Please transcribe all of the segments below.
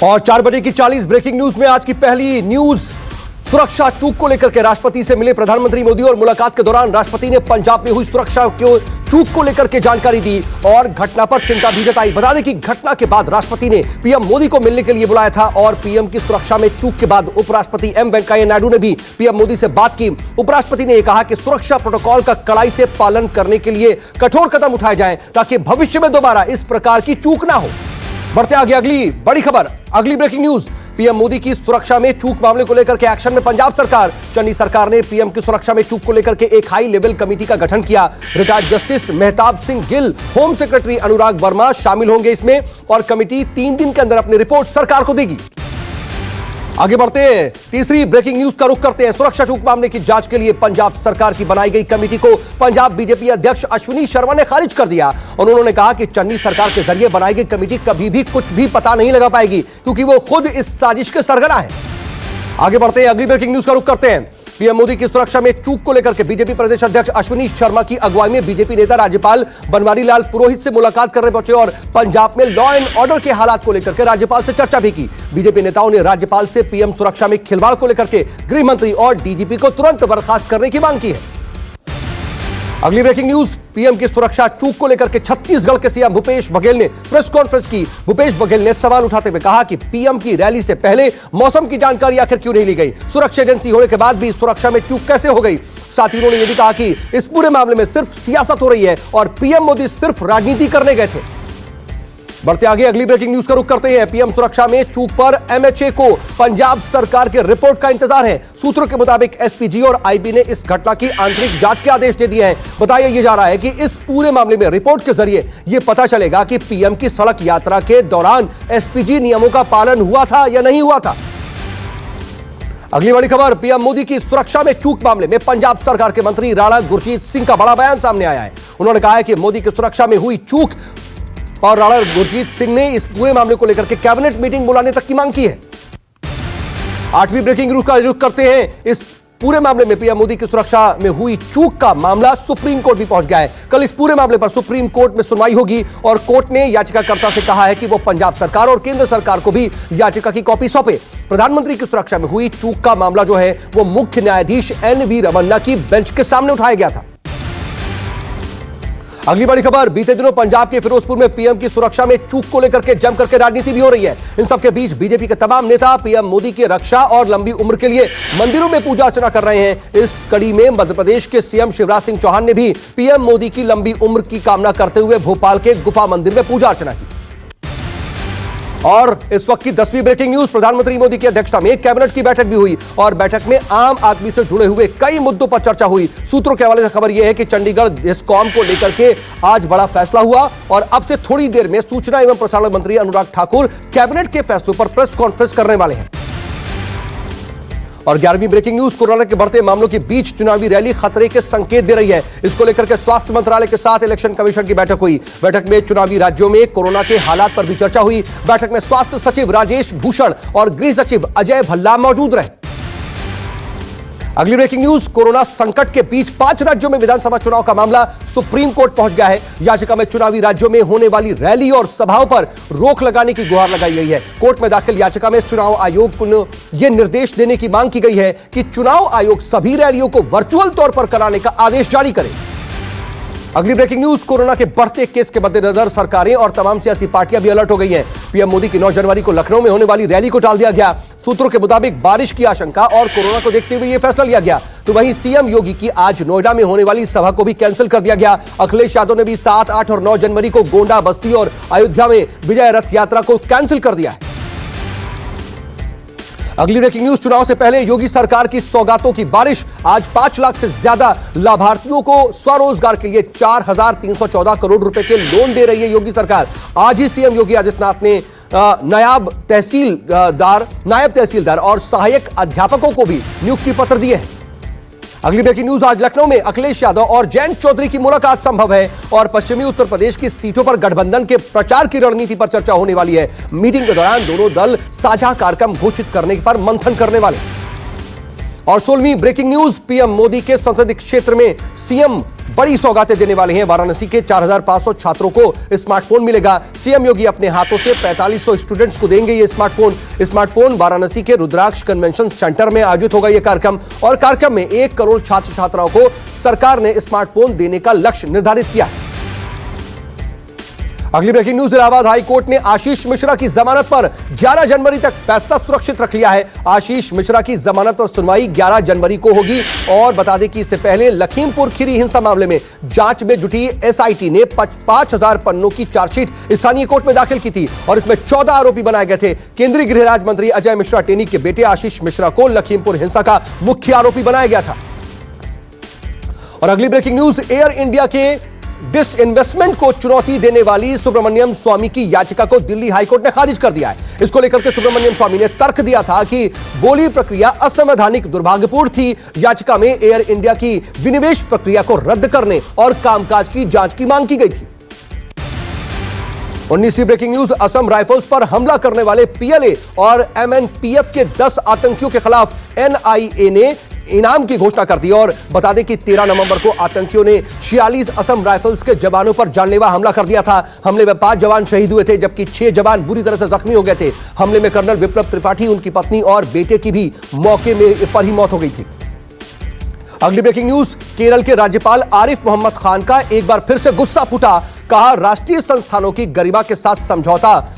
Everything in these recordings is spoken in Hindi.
और 4 बजे की 40 ब्रेकिंग न्यूज में आज की पहली न्यूज सुरक्षा चूक को लेकर के राष्ट्रपति से मिले प्रधानमंत्री मोदी और मुलाकात के दौरान राष्ट्रपति ने पंजाब में हुई सुरक्षा चूक को लेकर के जानकारी दी और घटना पर चिंता भी जताई। बता दें कि घटना के बाद राष्ट्रपति ने पीएम मोदी को मिलने के लिए बुलाया था और पीएम की सुरक्षा में चूक के बाद उपराष्ट्रपति एम वेंकैया नायडू ने भी पीएम मोदी से बात की। उपराष्ट्रपति ने कहा कि सुरक्षा प्रोटोकॉल का कड़ाई से पालन करने के लिए कठोर कदम उठाए जाएं ताकि भविष्य में दोबारा इस प्रकार की चूक ना हो। बढ़ते आगे अगली बड़ी खबर, अगली ब्रेकिंग न्यूज। पीएम मोदी की सुरक्षा में चूक मामले को लेकर के एक्शन में पंजाब सरकार। चन्नी सरकार ने पीएम की सुरक्षा में चूक को लेकर के एक हाई लेवल कमेटी का गठन किया। Retired justice Mehtab Singh Gill, home secretary Anurag Verma शामिल होंगे इसमें और कमेटी 3 दिन के अंदर अपनी रिपोर्ट सरकार को देगी। आगे बढ़ते हैं, तीसरी ब्रेकिंग न्यूज का रुख करते हैं। सुरक्षा चूक मामले की जांच के लिए पंजाब सरकार की बनाई गई कमेटी को पंजाब बीजेपी अध्यक्ष अश्विनी शर्मा ने खारिज कर दिया और उन्होंने कहा कि चन्नी सरकार के जरिए बनाई गई कमेटी कभी भी कुछ भी पता नहीं लगा पाएगी क्योंकि वो खुद इस साजिश के सरगना है। आगे बढ़ते हैं, अगली ब्रेकिंग न्यूज का रुख करते हैं। पीएम मोदी की सुरक्षा में चूक को लेकर के बीजेपी प्रदेश अध्यक्ष अश्विनी शर्मा की अगुवाई में बीजेपी नेता राज्यपाल बनवारी लाल पुरोहित से मुलाकात करने पहुंचे और पंजाब में लॉ एंड ऑर्डर के हालात को लेकर के राज्यपाल से चर्चा भी की। बीजेपी नेताओं ने राज्यपाल से पीएम सुरक्षा में खिलवाड़ को लेकर के गृह मंत्री और डीजीपी को तुरंत बर्खास्त करने की मांग की है। अगली ब्रेकिंग न्यूज, पीएम की सुरक्षा चूक को लेकर के छत्तीसगढ़ के सीएम भूपेश बघेल ने प्रेस कॉन्फ्रेंस की। भूपेश बघेल ने सवाल उठाते हुए कहा कि पीएम की रैली से पहले मौसम की जानकारी आखिर क्यों नहीं ली गई, सुरक्षा एजेंसी होने के बाद भी सुरक्षा में चूक कैसे हो गई। साथ ही उन्होंने यह भी कहा कि इस पूरे मामले में सिर्फ सियासत हो रही है और पीएम मोदी सिर्फ राजनीति करने गए थे। बढ़ते आगे, अगली ब्रेकिंग न्यूज का रुख करते हैं। पीएम सुरक्षा में चूक पर एमएचए को पंजाब सरकार के रिपोर्ट का इंतजार है। सूत्रों के मुताबिक एसपीजी और आईबी ने इस घटना की आंतरिक जांच के आदेश दे दिए हैं। बताया यह जा रहा है कि इस पूरे मामले में रिपोर्ट के जरिए यह पता चलेगा कि पीएम की सड़क यात्रा के दौरान एसपीजी नियमों का पालन हुआ था या नहीं हुआ था। अगली बड़ी खबर, पीएम मोदी की सुरक्षा में चूक मामले में पंजाब सरकार के मंत्री राणा गुरजीत सिंह का बड़ा बयान सामने आया है। उन्होंने कहा है कि मोदी की सुरक्षा में हुई चूक और राणा गुरजीत सिंह ने इस पूरे मामले को लेकर के कैबिनेट मीटिंग बुलाने तक की मांग की है। 8वीं ब्रेकिंग न्यूज का रुख करते हैं। इस पूरे मामले में पीएम मोदी की सुरक्षा में हुई चूक का मामला सुप्रीम कोर्ट भी पहुंच गया है। कल इस पूरे मामले पर सुप्रीम कोर्ट में सुनवाई होगी और कोर्ट ने याचिकाकर्ता से कहा है कि वो पंजाब सरकार और केंद्र सरकार को भी याचिका की कॉपी सौंपे। प्रधानमंत्री की सुरक्षा में हुई चूक का मामला जो है वो मुख्य न्यायाधीश एन.वी. रमन्ना की बेंच के सामने उठाया गया था। अगली बड़ी खबर, बीते दिनों पंजाब के फिरोजपुर में पीएम की सुरक्षा में चूक को लेकर के जमकर के राजनीति भी हो रही है। इन सबके बीच बीजेपी के तमाम नेता पीएम मोदी की रक्षा और लंबी उम्र के लिए मंदिरों में पूजा अर्चना कर रहे हैं। इस कड़ी में मध्य प्रदेश के सीएम शिवराज सिंह चौहान ने भी पीएम मोदी की लंबी उम्र की कामना करते हुए भोपाल के गुफा मंदिर में पूजा अर्चना की। और इस वक्त की 10वीं ब्रेकिंग न्यूज, प्रधानमंत्री मोदी की अध्यक्षता में एक कैबिनेट की बैठक भी हुई और बैठक में आम आदमी से जुड़े हुए कई मुद्दों पर चर्चा हुई। सूत्रों के हवाले से खबर यह है कि चंडीगढ़ डिस्कॉम को लेकर के आज बड़ा फैसला हुआ और अब से थोड़ी देर में सूचना एवं प्रसारण मंत्री अनुराग ठाकुर कैबिनेट के फैसलों पर प्रेस कॉन्फ्रेंस करने वाले हैं। और 11वीं ब्रेकिंग न्यूज, कोरोना के बढ़ते मामलों के बीच चुनावी रैली खतरे के संकेत दे रही है। इसको लेकर के स्वास्थ्य मंत्रालय के साथ इलेक्शन कमीशन की बैठक हुई। बैठक में चुनावी राज्यों में कोरोना के हालात पर भी चर्चा हुई। बैठक में स्वास्थ्य सचिव राजेश भूषण और गृह सचिव अजय भल्ला मौजूद रहे। अगली ब्रेकिंग न्यूज, कोरोना संकट के बीच 5 राज्यों में विधानसभा चुनाव का मामला सुप्रीम कोर्ट पहुंच गया है। याचिका में चुनावी राज्यों में होने वाली रैली और सभाओं पर रोक लगाने की गुहार लगाई गई है। कोर्ट में दाखिल याचिका में चुनाव आयोग को यह निर्देश देने की मांग की गई है कि चुनाव आयोग सभी रैलियों को वर्चुअल तौर पर कराने का आदेश जारी करे। अगली ब्रेकिंग न्यूज, कोरोना के बढ़ते केस के मद्देनजर सरकारें और तमाम सियासी पार्टियां भी अलर्ट हो गई हैं। पीएम मोदी की 9 जनवरी को लखनऊ में होने वाली रैली को टाल दिया गया। सूत्रों के मुताबिक बारिश की आशंका और कोरोना को देखते हुए यह फैसला लिया गया। तो वहीं सीएम योगी की आज नोएडा में होने वाली सभा को भी कैंसिल कर दिया गया। अखिलेश यादव ने भी 7, 8 और 9 जनवरी को गोंडा, बस्ती और अयोध्या में विजय रथ यात्रा को कैंसिल कर दिया है। अगली ब्रेकिंग न्यूज, चुनाव से पहले योगी सरकार की सौगातों की बारिश। आज 5 लाख से ज्यादा लाभार्थियों को स्वरोजगार के लिए 4,314 करोड़ रुपए के लोन दे रही है योगी सरकार। आज ही सीएम योगी आदित्यनाथ ने नायब तहसीलदार और सहायक अध्यापकों को भी नियुक्ति पत्र दिए हैं। अगली ब्रेकिंग न्यूज, आज लखनऊ में अखिलेश यादव और जयंत चौधरी की मुलाकात संभव है और पश्चिमी उत्तर प्रदेश की सीटों पर गठबंधन के प्रचार की रणनीति पर चर्चा होने वाली है। मीटिंग के दौरान दोनों दल साझा कार्यक्रम घोषित करने पर मंथन करने वाले। और 16वीं ब्रेकिंग न्यूज, पीएम मोदी के संसदीय क्षेत्र में सीएम बड़ी सौगातें देने वाले हैं। वाराणसी के 4500 छात्रों को स्मार्टफोन मिलेगा। सीएम योगी अपने हाथों से 4500 स्टूडेंट्स को देंगे ये स्मार्टफोन। वाराणसी के रुद्राक्ष कन्वेंशन सेंटर में आयोजित होगा यह कार्यक्रम, और कार्यक्रम में 1 करोड़ छात्र छात्राओं को सरकार ने स्मार्टफोन देने का लक्ष्य निर्धारित किया है। अगली breaking news, Allahabad high court ने आशीष मिश्रा की जमानत पर 11 जनवरी तक फैसला सुरक्षित रख लिया है। आशीष मिश्रा की जमानत पर सुनवाई 11 जनवरी को होगी। और बता दें कि इससे पहले लखीमपुर खीरी हिंसा मामले में जांच में जुटी एसआईटी ने 5000 पन्नों की चार्जशीट स्थानीय कोर्ट में दाखिल की थी, और इसमें 14 आरोपी बनाए गए थे। केंद्रीय गृह राज्य मंत्री अजय मिश्रा टेनी के बेटे आशीष मिश्रा को लखीमपुर हिंसा का मुख्य आरोपी बनाया गया था। और अगली ब्रेकिंग न्यूज, एयर इंडिया के डिसइन्वेस्टमेंट को चुनौती देने वाली सुब्रमण्यम स्वामी की याचिका को दिल्ली हाईकोर्ट ने खारिज कर दिया है। इसको लेकर के सुब्रमण्यम स्वामी ने तर्क दिया था कि बोली प्रक्रिया असंवैधानिक, दुर्भाग्यपूर्ण थी। याचिका में एयर इंडिया की विनिवेश प्रक्रिया को रद्द करने और कामकाज की जांच की मांग की गई थी। 19वीं ब्रेकिंग न्यूज, असम राइफल्स पर हमला करने वाले पीएलए और एमएनपीएफ के 10 आतंकियों के खिलाफ एनआईए ने इनाम की घोषणा कर दी। और बता दें कि 13 नवंबर को आतंकियों ने 46 असम राइफल्स के जवानों पर जानलेवा हमला कर दिया था। हमले में 5 जवान शहीद हुए थे, जबकि 6 जवान बुरी तरह से जख्मी हो गए थे। हमले में कर्नल विप्लव त्रिपाठी, उनकी पत्नी और बेटे की भी मौके पर ही मौत हो गई थी। अगली ब्रेकिंग न्यूज, केरल के राज्यपाल आरिफ मोहम्मद खान का एक बार फिर से गुस्सा फूटा। कहा, राष्ट्रीय संस्थानों की गरिमा के साथ समझौता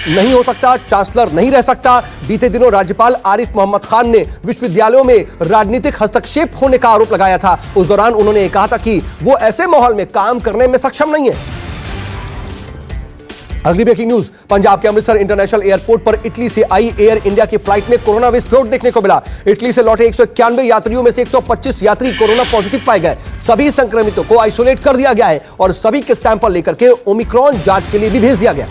नहीं हो सकता, चांसलर नहीं रह सकता। बीते दिनों राज्यपाल आरिफ मोहम्मद खान ने विश्वविद्यालयों में राजनीतिक हस्तक्षेप होने का आरोप लगाया था। उस दौरान उन्होंने कहा था कि वो ऐसे माहौल में काम करने में सक्षम नहीं है। अगली ब्रेकिंग न्यूज, पंजाब के अमृतसर इंटरनेशनल एयरपोर्ट पर इटली से आई एयर इंडिया की फ्लाइट में कोरोना विस्फोट देखने को मिला। इटली से लौटे 191 यात्रियों में से 125 यात्री कोरोना पॉजिटिव पाए गए। सभी संक्रमितों को आइसोलेट कर दिया गया है और सभी के सैंपल लेकर के ओमिक्रॉन जांच के लिए भी भेज दिया गया।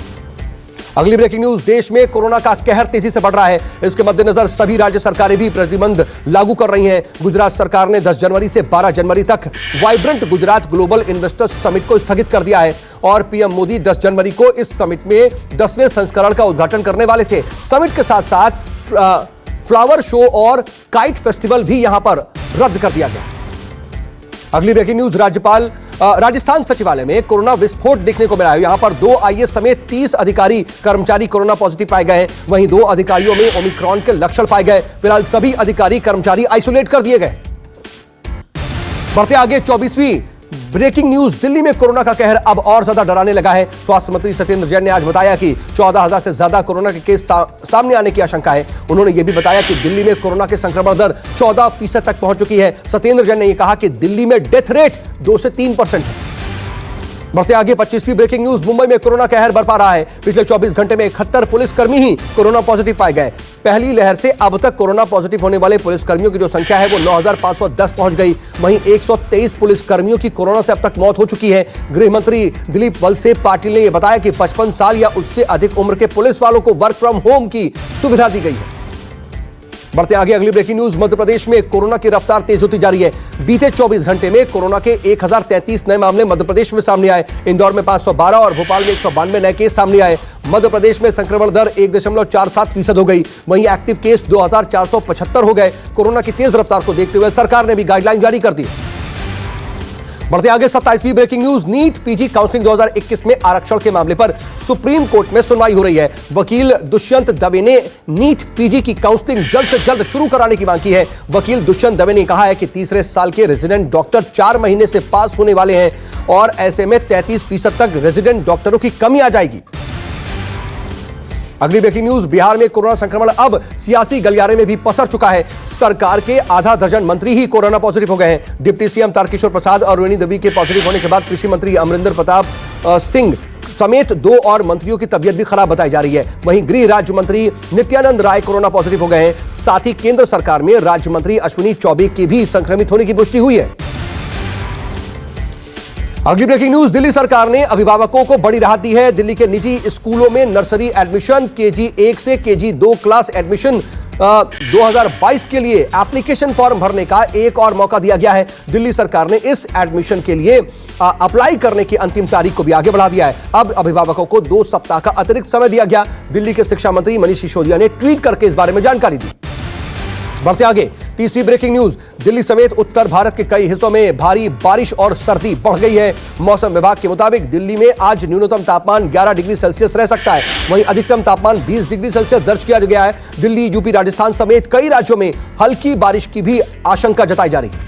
अगली ब्रेकिंग न्यूज, देश में कोरोना का कहर तेजी से बढ़ रहा है। इसके मद्देनजर सभी राज्य सरकारें भी प्रतिबंध लागू कर रही हैं। गुजरात सरकार ने 10 जनवरी से 12 जनवरी तक vibrant Gujarat global investors summit को स्थगित कर दिया है। और पीएम मोदी 10 जनवरी को इस समिट में 10वें संस्करण का उद्घाटन करने वाले थे। समिट के साथ साथ फ्लावर शो और काइट फेस्टिवल भी यहां पर रद्द कर दिया गया। अगली ब्रेकिंग न्यूज, राजस्थान सचिवालय में कोरोना विस्फोट देखने को मिला है। यहां पर 2 आईएएस समेत 30 अधिकारी कर्मचारी कोरोना पॉजिटिव पाए गए हैं। वहीं 2 अधिकारियों में ओमिक्रॉन के लक्षण पाए गए। फिलहाल सभी अधिकारी कर्मचारी आइसोलेट कर दिए गए। बढ़ते आगे, 24वीं ब्रेकिंग न्यूज, दिल्ली में कोरोना का कहर अब और ज्यादा डराने लगा है। स्वास्थ्य मंत्री सत्येंद्र जैन ने आज बताया कि 14,000 से ज्यादा कोरोना के केस सामने आने की आशंका है। उन्होंने यह भी बताया कि दिल्ली में कोरोना के संक्रमण दर 14% तक पहुंच चुकी है। सत्येंद्र जैन ने यह कहा कि दिल्ली में डेथ रेट 2 से 3% है। बढ़ते आगे, 25वीं ब्रेकिंग न्यूज, मुंबई में कोरोना कहर बरपा रहा है। पिछले 24 घंटे में 71 पुलिसकर्मी ही कोरोना पॉजिटिव पाए गए। पहली लहर से अब तक कोरोना पॉजिटिव होने वाले पुलिसकर्मियों की जो संख्या है वो 9,510 पहुंच गई। वहीं 123 पुलिसकर्मियों की कोरोना से अब तक मौत हो चुकी है। गृह मंत्री दिलीप वलसे पाटिल ने यह बताया कि 55 साल या उससे अधिक उम्र के पुलिस वालों को वर्क फ्रॉम होम की सुविधा दी गई है। बढ़ते आगे, अगली ब्रेकिंग न्यूज, मध्य प्रदेश में कोरोना की रफ्तार तेज होती जा रही है। बीते 24 घंटे में कोरोना के 1033 नए मामले मध्य प्रदेश में सामने आए। इंदौर में 512 और भोपाल में 192 नए केस सामने आए। मध्य प्रदेश में संक्रमण दर 1.47% हो गई। वहीं एक्टिव केस 2475 हो गए। कोरोना की तेज रफ्तार को देखते हुए सरकार ने भी गाइडलाइन जारी कर दी। बढ़ते आगे, 27वीं breaking news, NEET PG counselling 2021 में आरक्षण के मामले पर सुप्रीम कोर्ट में सुनवाई हो रही है। वकील दुष्यंत दवे ने नीट पीजी की काउंसलिंग जल्द से जल्द शुरू कराने की मांग की है। वकील दुष्यंत दवे ने कहा है कि तीसरे साल के रेजिडेंट डॉक्टर 4 महीने से पास होने वाले हैं और ऐसे में 33% तक रेजिडेंट डॉक्टरों की कमी आ जाएगी। अगली ब्रेकिंग न्यूज, बिहार में कोरोना संक्रमण अब सियासी गलियारे में भी पसर चुका है। सरकार के आधा दर्जन मंत्री ही कोरोना पॉजिटिव हो गए हैं। डिप्टी सीएम तारकिशोर प्रसाद और रोहिणी देवी के पॉजिटिव होने के बाद कृषि मंत्री अमरिंदर प्रताप सिंह समेत 2 और मंत्रियों की तबीयत भी खराब बताई जा रही है। वहीं गृह राज्य मंत्री नित्यानंद राय कोरोना पॉजिटिव हो गए हैं। साथ ही केंद्र सरकार में राज्य मंत्री अश्विनी चौबे के भी संक्रमित होने की पुष्टि हुई है। अगली ब्रेकिंग न्यूज, दिल्ली सरकार ने अभिभावकों को बड़ी राहत दी है। दिल्ली के निजी स्कूलों में नर्सरी एडमिशन, केजी 1 से केजी 2 क्लास एडमिशन 2022 के लिए एप्लीकेशन फॉर्म भरने का एक और मौका दिया गया है। दिल्ली सरकार ने इस एडमिशन के लिए अप्लाई करने की अंतिम तारीख को भी आगे बढ़ा दिया है। अब अभिभावकों को 2 सप्ताह का अतिरिक्त समय दिया गया। दिल्ली के शिक्षा मंत्री मनीष सिसोदिया ने ट्वीट करके इस बारे में जानकारी दी। बढ़ते आगे, तीसरी ब्रेकिंग न्यूज, दिल्ली समेत उत्तर भारत के कई हिस्सों में भारी बारिश और सर्दी बढ़ गई है। मौसम विभाग के मुताबिक दिल्ली में आज न्यूनतम तापमान 11 डिग्री सेल्सियस रह सकता है, वहीं अधिकतम तापमान 20 डिग्री सेल्सियस दर्ज किया गया है। दिल्ली, यूपी, राजस्थान समेत कई राज्यों में हल्की बारिश की भी आशंका जताई जा रही है।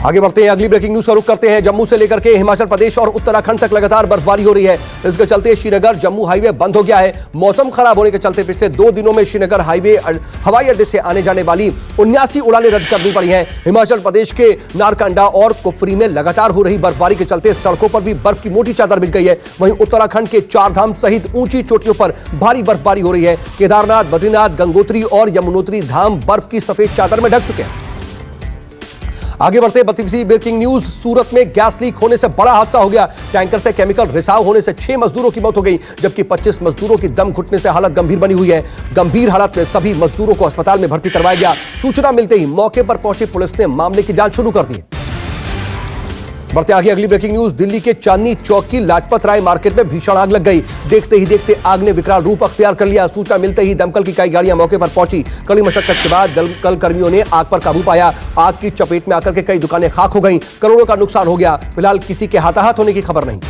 आगे बढ़ते हैं, अगली ब्रेकिंग न्यूज का रुख करते हैं। जम्मू से लेकर के हिमाचल प्रदेश और उत्तराखंड तक लगातार बर्फबारी हो रही है। इसके चलते श्रीनगर जम्मू हाईवे बंद हो गया है। मौसम खराब होने के चलते पिछले 2 दिनों में श्रीनगर हाईवे हवाई अड्डे से आने जाने वाली 79 उड़ानें रद्द करनी पड़ी हैं। हिमाचल प्रदेश के नारकंडा और कुफरी में लगातार हो रही बर्फबारी के चलते सड़कों पर भी बर्फ की मोटी चादर बिछ गई है। वहीं उत्तराखंड के 4 धाम सहित ऊंची चोटियों पर भारी बर्फबारी हो रही है। केदारनाथ, बद्रीनाथ, गंगोत्री और यमुनोत्री धाम बर्फ की सफेद चादर में ढक चुके हैं। आगे बढ़ते 32वीं ब्रेकिंग न्यूज, सूरत में गैस लीक होने से बड़ा हादसा हो गया। टैंकर से केमिकल रिसाव होने से 6 मजदूरों की मौत हो गई, जबकि 25 मजदूरों की दम घुटने से हालत गंभीर बनी हुई है। गंभीर हालत में सभी मजदूरों को अस्पताल में भर्ती करवाया गया। सूचना मिलते ही मौके पर पहुंची पुलिस ने मामले की जांच शुरू कर दी। बढ़ते आगे, अगली ब्रेकिंग न्यूज, दिल्ली के चांदनी चौक की लाजपत राय मार्केट में भीषण आग लग गई। देखते ही देखते आग ने विकराल रूप अख्तियार कर लिया। सूचना मिलते ही दमकल की कई गाड़ियां मौके पर पहुंची। कड़ी मशक्कत के बाद दमकल कर्मियों ने आग पर काबू पाया। आग की चपेट में आकर के कई दुकानें खाक हो गईं, करोड़ों का नुकसान हो गया। फिलहाल किसी के हाथाहाथ होने की खबर नहीं।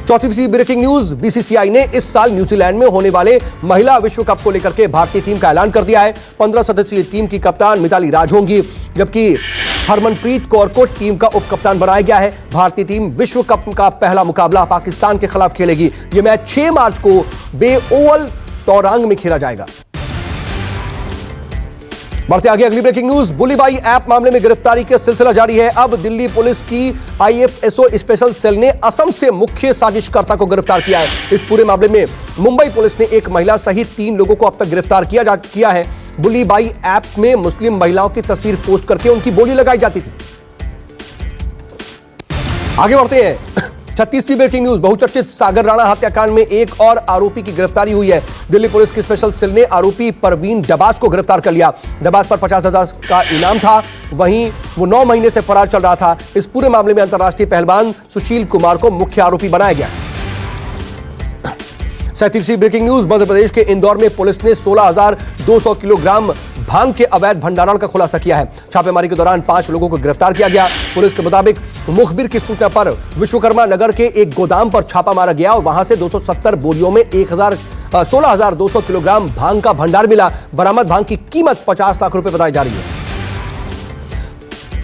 चौथी ब्रेकिंग न्यूज, बीसीसीआई ने इस साल न्यूजीलैंड में होने वाले महिला विश्व कप को लेकर के भारतीय टीम का ऐलान कर दिया है। 15 सदस्यीय टीम की कप्तान मिताली राज होंगी, जबकि हरमनप्रीत कौर को टीम का उप कप्तान बनाया गया है। भारतीय टीम विश्व कप का पहला मुकाबला पाकिस्तान के खिलाफ खेलेगी। यह मैच 6 मार्च को बे ओवल तौरांग में खेला जाएगा। बढ़ते आगे, अगली ब्रेकिंग न्यूज, बुलीबाई ऐप मामले में गिरफ्तारी का सिलसिला जारी है। अब दिल्ली पुलिस की आईएफएसओ स्पेशल सेल ने असम से मुख्य साजिशकर्ता को गिरफ्तार किया है। इस पूरे मामले में मुंबई पुलिस ने एक महिला सहित 3 लोगों को अब तक गिरफ्तार किया है। बुलीबाई ऐप में मुस्लिम महिलाओं की तस्वीर पोस्ट करके उनकी बोली लगाई जाती थी। आगे बढ़ते हैं, 36वीं ब्रेकिंग न्यूज, बहुचर्चित सागर राणा हत्याकांड में एक और आरोपी की गिरफ्तारी हुई है। दिल्ली पुलिस की स्पेशल सेल ने आरोपी परवीन डबास को गिरफ्तार कर लिया। डबास पर 50,000 का इनाम था, वहीं वो 9 महीने से फरार चल रहा था। इस पूरे मामले में अंतर्राष्ट्रीय पहलवान सुशील कुमार को मुख्य आरोपी बनाया गया। 37वीं ब्रेकिंग न्यूज, मध्य प्रदेश के इंदौर में पुलिस ने 16,200 किलोग्राम भांग के अवैध भंडारण का खुलासा किया है। छापेमारी के दौरान 5 लोगों को गिरफ्तार किया गया। पुलिस के मुताबिक मुखबिर की सूचना पर विश्वकर्मा नगर के एक गोदाम पर छापा मारा गया और वहां से 270 बोरियों में 16,200 किलोग्राम भांग का भंडार मिला। बरामद भांग की कीमत 50 लाख रुपए बताई जा रही है।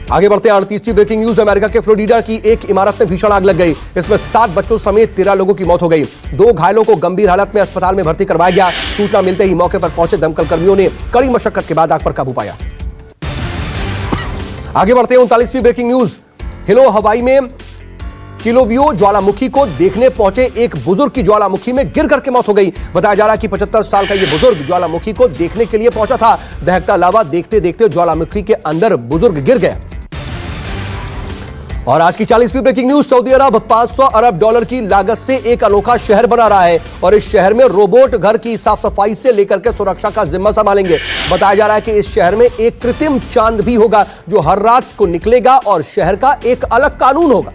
आगे बढ़ते हैं, 38वीं ब्रेकिंग न्यूज, अमेरिका के फ्लोरिडा की एक इमारत में भीषण आग लग गई। इसमें 7 बच्चों समेत 13 लोगों की मौत हो गई। 2 घायलों को गंभीर हालत में अस्पताल में भर्ती करवाया गया। सूचना मिलते ही मौके पर पहुंचे दमकल कर्मियों ने कड़ी मशक्कत के बाद आग पर काबू पाया। आगे बढ़ते हैं, 39वीं ब्रेकिंग न्यूज, हिलो हवाई में किलोवियो ज्वालामुखी को देखने पहुंचे एक बुजुर्ग की ज्वालामुखी में गिर करके मौत हो गई। बताया जा रहा है कि 75 साल का यह बुजुर्ग ज्वालामुखी को देखने के लिए पहुंचा था। दहकता लावा देखते देखते ज्वालामुखी के अंदर बुजुर्ग गिर गया। और आज की 40वीं ब्रेकिंग न्यूज, सऊदी अरब 500 अरब डॉलर की लागत से एक अनोखा शहर बना रहा है और इस शहर में रोबोट घर की साफ सफाई से लेकर के सुरक्षा का जिम्मा संभालेंगे। बताया जा रहा है कि इस शहर में एक कृत्रिम चांद भी होगा जो हर रात को निकलेगा और शहर का एक अलग कानून होगा।